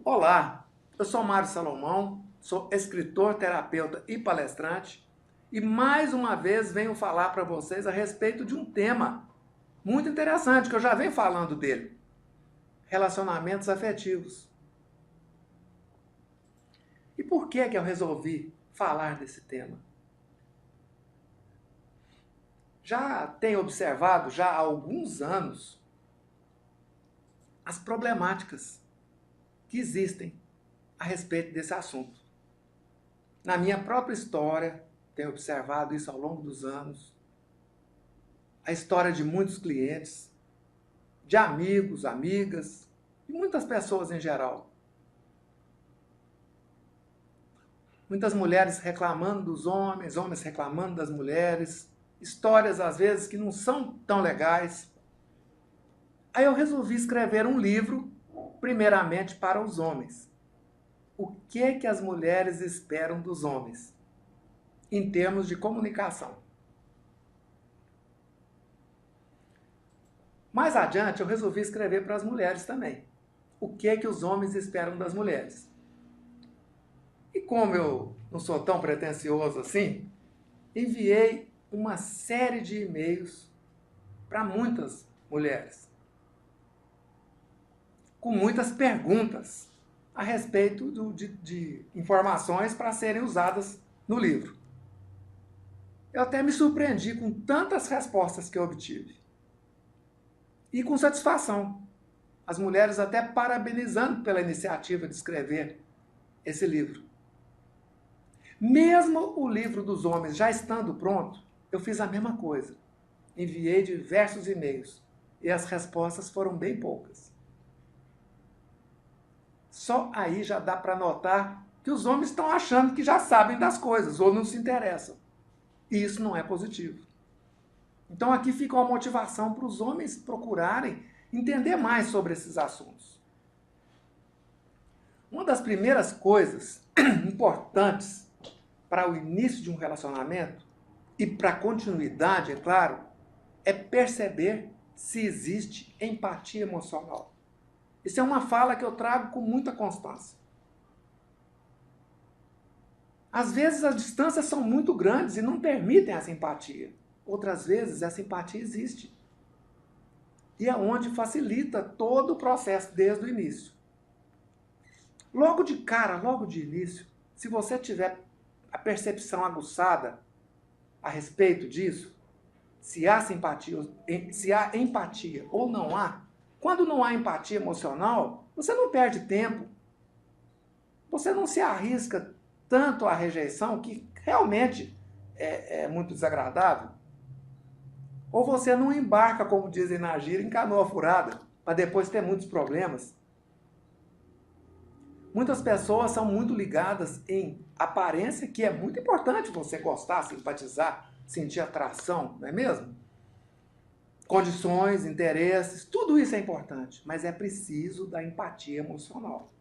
Olá, eu sou Mário Salomão, sou escritor, terapeuta e palestrante e mais uma vez venho falar para vocês a respeito de um tema muito interessante que eu já venho falando dele: relacionamentos afetivos. E por que eu resolvi falar desse tema? Já tenho observado já há alguns anos as problemáticas que existem a respeito desse assunto. Na minha própria história, tenho observado isso ao longo dos anos. A história de muitos clientes, de amigos, amigas, e muitas pessoas em geral. Muitas mulheres reclamando dos homens, homens reclamando das mulheres, histórias às vezes que não são tão legais. Aí eu resolvi escrever um livro, primeiramente para os homens. O que as mulheres esperam dos homens, em termos de comunicação? Mais adiante, eu resolvi escrever para as mulheres também. O que os homens esperam das mulheres? E como eu não sou tão pretensioso assim, enviei uma série de e-mails para muitas mulheres, com muitas perguntas a respeito de informações para serem usadas no livro. Eu até me surpreendi com tantas respostas que eu obtive. E com satisfação. As mulheres até parabenizando pela iniciativa de escrever esse livro. Mesmo o livro dos homens já estando pronto, eu fiz a mesma coisa. Enviei diversos e-mails e as respostas foram bem poucas. Só aí já dá para notar que os homens estão achando que já sabem das coisas ou não se interessam. E isso não é positivo. Então aqui fica uma motivação para os homens procurarem entender mais sobre esses assuntos. Uma das primeiras coisas importantes para o início de um relacionamento e para a continuidade, é claro, é perceber se existe empatia emocional. Isso é uma fala que eu trago com muita constância. Às vezes as distâncias são muito grandes e não permitem essa empatia. Outras vezes essa empatia existe. E é onde facilita todo o processo desde o início. Logo de cara, logo de início, se você tiver a percepção aguçada a respeito disso, se há empatia ou não há, quando não há empatia emocional, você não perde tempo. Você não se arrisca tanto à rejeição, que realmente é muito desagradável. Ou você não embarca, como dizem na gíria, em canoa furada, para depois ter muitos problemas. Muitas pessoas são muito ligadas em aparência, que é muito importante você gostar, simpatizar, sentir atração, não é mesmo? Condições, interesses, tudo isso é importante, mas é preciso da empatia emocional.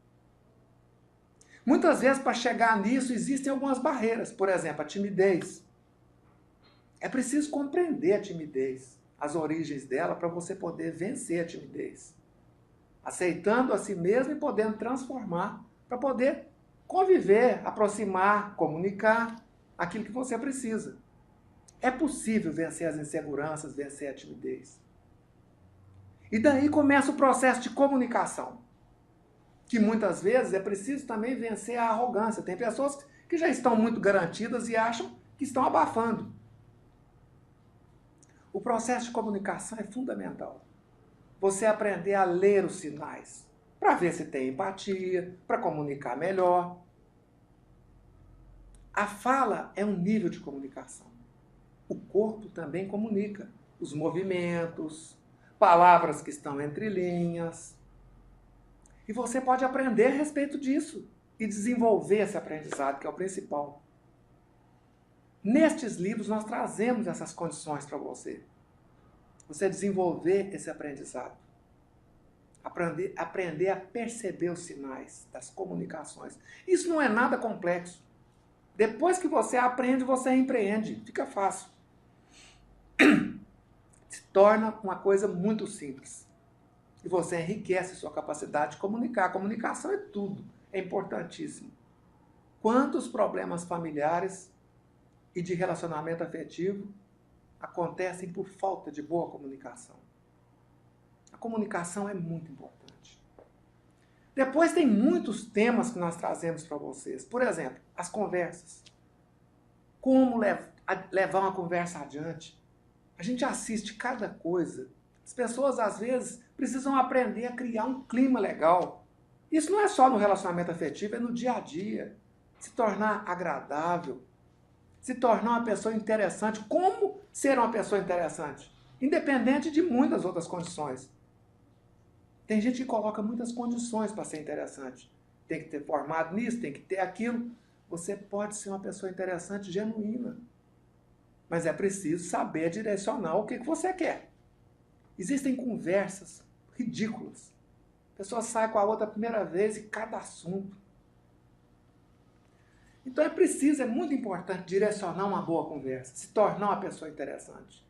Muitas vezes, para chegar nisso, existem algumas barreiras, por exemplo, a timidez. É preciso compreender a timidez, as origens dela, para você poder vencer a timidez. Aceitando a si mesmo e podendo transformar, para poder conviver, aproximar, comunicar aquilo que você precisa. É possível vencer as inseguranças, vencer a timidez. E daí começa o processo de comunicação, que muitas vezes é preciso também vencer a arrogância. Tem pessoas que já estão muito garantidas e acham que estão abafando. O processo de comunicação é fundamental. Você aprender a ler os sinais, para ver se tem empatia, para comunicar melhor. A fala é um nível de comunicação. O corpo também comunica. Os movimentos, palavras que estão entre linhas. E você pode aprender a respeito disso e desenvolver esse aprendizado, que é o principal. Nestes livros nós trazemos essas condições para você. Você desenvolver esse aprendizado. Aprender a perceber os sinais das comunicações. Isso não é nada complexo. Depois que você aprende, você empreende. Fica fácil. Se torna uma coisa muito simples. E você enriquece sua capacidade de comunicar. A comunicação é tudo, é importantíssimo. Quantos problemas familiares e de relacionamento afetivo acontecem por falta de boa comunicação? A comunicação é muito importante. Depois tem muitos temas que nós trazemos para vocês. Por exemplo, as conversas. Como levar uma conversa adiante. A gente assiste cada coisa. As pessoas, às vezes, precisam aprender a criar um clima legal. Isso não é só no relacionamento afetivo, é no dia a dia. Se tornar agradável, se tornar uma pessoa interessante. Como ser uma pessoa interessante? Independente de muitas outras condições. Tem gente que coloca muitas condições para ser interessante. Tem que ter formado nisso, tem que ter aquilo. Você pode ser uma pessoa interessante, genuína. Mas é preciso saber direcionar o que você quer. Existem conversas ridículas. A pessoa sai com a outra a primeira vez e cada assunto. Então é muito importante direcionar uma boa conversa, se tornar uma pessoa interessante.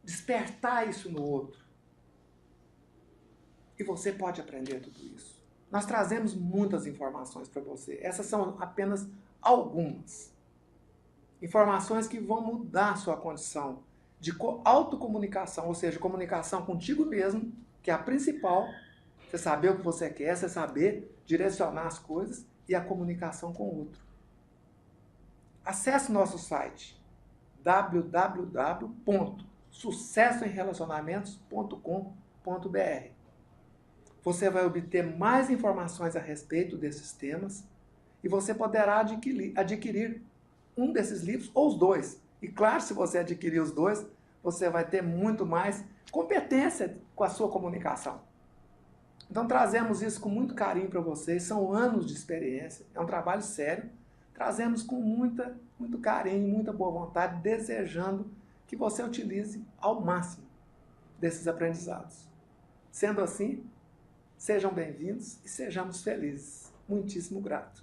Despertar isso no outro. E você pode aprender tudo isso. Nós trazemos muitas informações para você. Essas são apenas algumas. Informações que vão mudar a sua condição de autocomunicação, ou seja, comunicação contigo mesmo, que é a principal. Você saber o que você quer, você saber direcionar as coisas e a comunicação com o outro. Acesse nosso site www.sucessoemrelacionamentos.com.br. Você vai obter mais informações a respeito desses temas e você poderá adquirir um desses livros ou os dois. E claro, se você adquirir os dois, você vai ter muito mais competência com a sua comunicação. Então trazemos isso com muito carinho para vocês, são anos de experiência, é um trabalho sério. Trazemos com muito carinho, muita boa vontade, desejando que você utilize ao máximo desses aprendizados. Sendo assim, sejam bem-vindos e sejamos felizes. Muitíssimo grato.